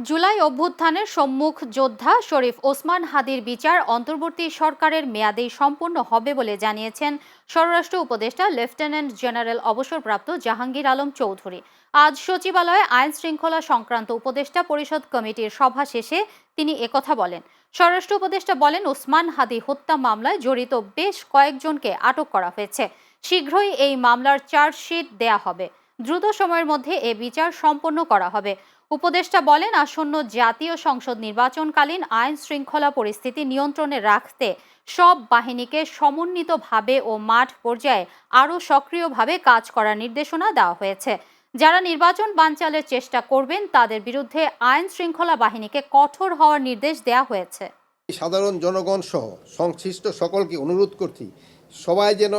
জুলাই অভ্যুত্থানের সম্মুখ যোদ্ধা শরীফ ওসমান হাদির বিচার অন্তর্বর্তী সরকারের মেয়াদেই সম্পন্ন হবে বলে জানিয়েছেন স্বরাষ্ট্র উপদেষ্টা লেফটেন্যান্ট জেনারেল অবসরপ্রাপ্ত জাহাঙ্গীর আলম চৌধুরী। আজ সচিবালয়ে আইন শৃঙ্খলা সংক্রান্ত উপদেষ্টা পরিষদ কমিটির সভা শেষে তিনি একথা বলেন। স্বরাষ্ট্র উপদেষ্টা বলেন, ওসমান হাদি হত্যা মামলায় জড়িত বেশ কয়েকজনকে আটক করা হয়েছে। শীঘ্রই এই মামলার চার্জশিট দেয়া হবে। দ্রুত সময়ের মধ্যে এ বিচার সম্পন্ন করা হবে। উপদেষ্টা বলেন, আসন্ন জাতীয় সংসদ নির্বাচনকালীন আইন শৃঙ্খলা পরিস্থিতি নিয়ন্ত্রণে রাখতে সব বাহিনীকে সমন্বিতভাবে ও মাঠ পর্যায়ে আরও সক্রিয়ভাবে কাজ করার নির্দেশনা দেওয়া হয়েছে। যারা নির্বাচন বানচালের চেষ্টা করবেন তাদের বিরুদ্ধে আইন শৃঙ্খলা বাহিনীকে কঠোর হওয়ার নির্দেশ দেওয়া হয়েছে। সাধারণ জনগণ সহ সংশ্লিষ্ট সকলকে অনুরোধ করছি, সবাই যেন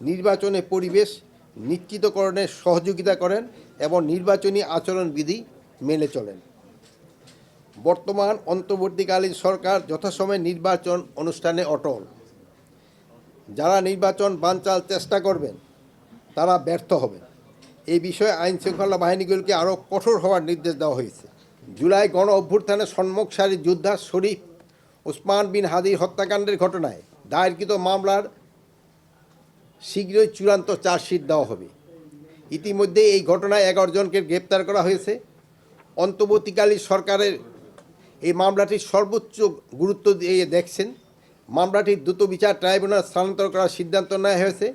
নির্বাচনে পরিবেশ নিশ্চিতকরণে সহযোগিতা করেন এবং নির্বাচনী আচরণবিধি মেনে চলেন। বর্তমান অন্তর্বর্তীকালীন সরকার যথাসময়ে নির্বাচন অনুষ্ঠানে অটল। যারা নির্বাচন বানচাল চেষ্টা করবেন তারা ব্যর্থ হবেন। এই বিষয়ে আইন শৃঙ্খলা বাহিনীগুলোকে আরও কঠোর হওয়ার নির্দেশ দেওয়া হয়েছে। জুলাই গণ অভ্যুত্থানে সম্মুখ সারির যোদ্ধা শরীফ ওসমান বিন হাদির হত্যাকাণ্ডের ঘটনায় দায়েরকৃত মামলার শীঘ্রই চূড়ান্ত চার্জশিট দেওয়া হবে। ইতিমধ্যে এই ঘটনায় 11 জনকে গ্রেপ্তার করা হয়েছে। অন্তর্বর্তীকালীন সরকারের এই মামলাটি সর্বোচ্চ গুরুত্ব দিয়ে দেখছেন। মামলাটি দ্রুত বিচার ট্রাইব্যুনাল স্থানান্তর করার সিদ্ধান্ত নেওয়া হয়েছে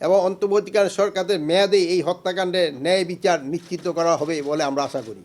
এবং অন্তর্বর্তীকালীন সরকারের মেয়াদে এই হত্যাকাণ্ডের ন্যায় বিচার নিশ্চিত করা হবে বলে আমরা আশা করি।